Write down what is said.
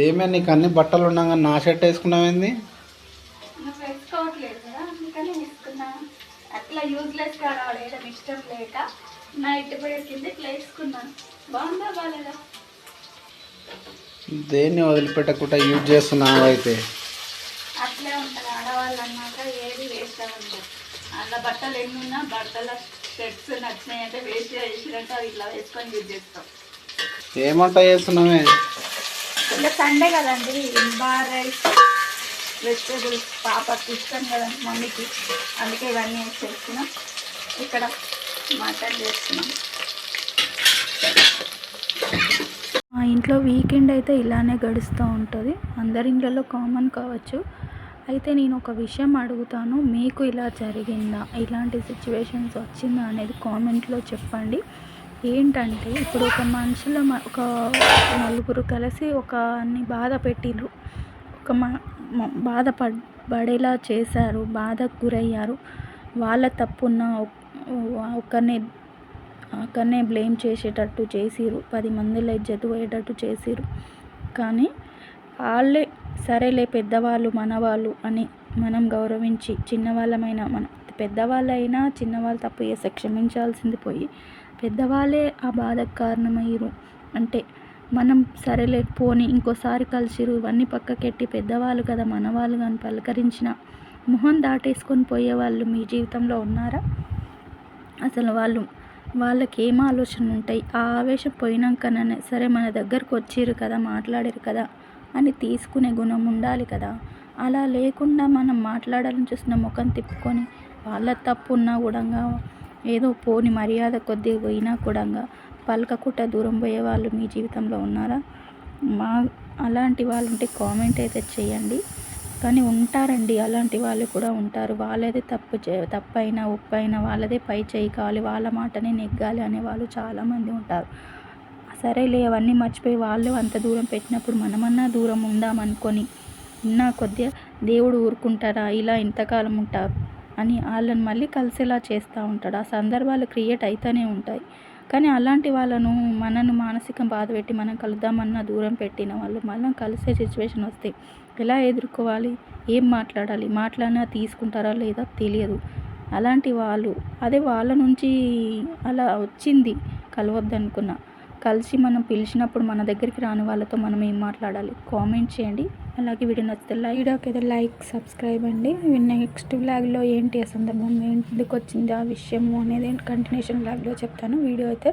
ఏమే నీకు అన్ని బట్టలు ఉండగా నా షర్ట్ వేసుకున్నావేంది? నువ్వు వేసుకోవట్లేదు కదా, అందుకని వేసుకున్నా. అట్లా యూజ్లెస్ గా రావడం ఇష్టం లేక నా ఇంటి పోయే కింద ఇట్లా వేసుకున్నాను. బాగుందా బాగాలేదా? దేన్ని వదిలిపెట్టకుండా యూజ్ చేస్తున్నావు అయితే. అట్లే ఉంటారు ఆడవాళ్ళు అన్నాక, ఏది వేస్ట్ అవ్వదు. అలా బట్టలు ఎన్నున్నా బట్టల షర్ట్స్ నచ్చినాయి అంటే వేస్ట్ చేసినట్టు అవి ఇట్లా వేసుకొని యూజ్ చేస్తాం. ఏమంట చేస్తున్నావే? ఇంకా సండే కదండి, బార్ రైస్ వెజిటేబుల్స్ పాపకి ఇష్టం కదండి మమ్మీకి, అందుకే ఇవన్నీ వేసి చేస్తున్నాం. ఇక్కడ మటన్ చేస్తున్నాం. మా ఇంట్లో వీకెండ్ అయితే ఇలానే గడుస్తూ ఉంటుంది. అందరి ఇంట్లో కామన్ కావచ్చు. అయితే నేను ఒక విషయం అడుగుతాను, మీకు ఇలా జరిగిందా, ఇలాంటి సిచ్యువేషన్స్ వచ్చిందా అనేది కామెంట్లో చెప్పండి. ఏంటంటే ఇప్పుడు ఒక మనుషుల ఒక నలుగురు కలిసి ఒకరిని బాధ పెట్టిండ్రు, ఒక బాధపడేలా చేశారు, బాధకు గురయ్యారు. వాళ్ళ తప్పున్న ఒకరినే బ్లేమ్ చేసేటట్టు చేసిరు, 10 మందిలో ఇజ్జతు పోయేటట్టు చేసిరు. కానీ వాళ్ళే సరేలే పెద్దవాళ్ళు మనవాళ్ళు అని మనం గౌరవించి, చిన్నవాళ్ళమైనా మన పెద్దవాళ్ళైనా చిన్నవాళ్ళు తప్పు చేస్తే క్షమించాల్సింది పోయి పెద్దవాళ్ళే ఆ బాధకు కారణమయ్యారు అంటే మనం సరేలే పోని ఇంకోసారి కలిసిరు ఇవన్నీ పక్కకెట్టి పెద్దవాళ్ళు కదా మనవాళ్ళు కానీ పలకరించిన మొహం దాటేసుకొని పోయేవాళ్ళు మీ జీవితంలో ఉన్నారా? అసలు వాళ్ళకి ఏం ఆలోచనలు ఉంటాయి? ఆ ఆవేశం పోయినాకనే సరే మన దగ్గరకు వచ్చిర్రు కదా, మాట్లాడారు కదా అని తీసుకునే గుణం ఉండాలి కదా. అలా లేకుండా మనం మాట్లాడాలని చూసిన ముఖం తిప్పుకొని వాళ్ళ తప్పు ఉన్నా కూడా ఏదో పోని మర్యాద కొద్దిగా పోయినా కూడా పలకకుట్ట దూరం పోయే వాళ్ళు మీ జీవితంలో ఉన్నారా? అలాంటి వాళ్ళు ఉంటే కామెంట్ అయితే చేయండి. కానీ ఉంటారండి, అలాంటి వాళ్ళు కూడా ఉంటారు. వాళ్ళదే తప్పైనా ఒప్పైనా వాళ్ళదే పై చేయి కావాలి, వాళ్ళ మాటనే నెగ్గాలి అనే వాళ్ళు చాలామంది ఉంటారు. సరేలే అవన్నీ మర్చిపోయి వాళ్ళు అంత దూరం పెట్టినప్పుడు మనమన్నా దూరం ఉందామనుకొని ఉన్న కొద్దిగా దేవుడు ఊరుకుంటారా, ఇలా ఇంతకాలం ఉంటారు అని వాళ్ళని మళ్ళీ కలిసేలా చేస్తూ ఉంటాడు. ఆ సందర్భాలు క్రియేట్ అవుతూనే ఉంటాయి. కానీ అలాంటి వాళ్ళను మనను మానసిక బాధ పెట్టి మనం కలుద్దామన్నా దూరం పెట్టిన వాళ్ళు మళ్ళీ కలిసే సిచ్యువేషన్ వస్తే ఎలా ఎదుర్కోవాలి, ఏం మాట్లాడాలి, మాట్లాడినా తీసుకుంటారా లేదా తెలియదు. అలాంటి వాళ్ళు అదే వాళ్ళ నుంచి అలా వచ్చింది కలవద్దనుకున్నా, కలిసి మనం పిలిచినప్పుడు మన దగ్గరికి రాని వాళ్ళతో మనం ఏం మాట్లాడాలి? కామెంట్ చేయండి. అలాగే వీడియో నచ్చితే వీడియోకి అయితే లైక్, సబ్స్క్రైబ్ అండి. నెక్స్ట్ వ్లాగ్లో ఏంటి ఆ సందర్భం ఎందుకు వచ్చింది ఆ విషయము అనేది కంటిన్యూషన్ వ్లాగ్లో చెప్తాను. వీడియో అయితే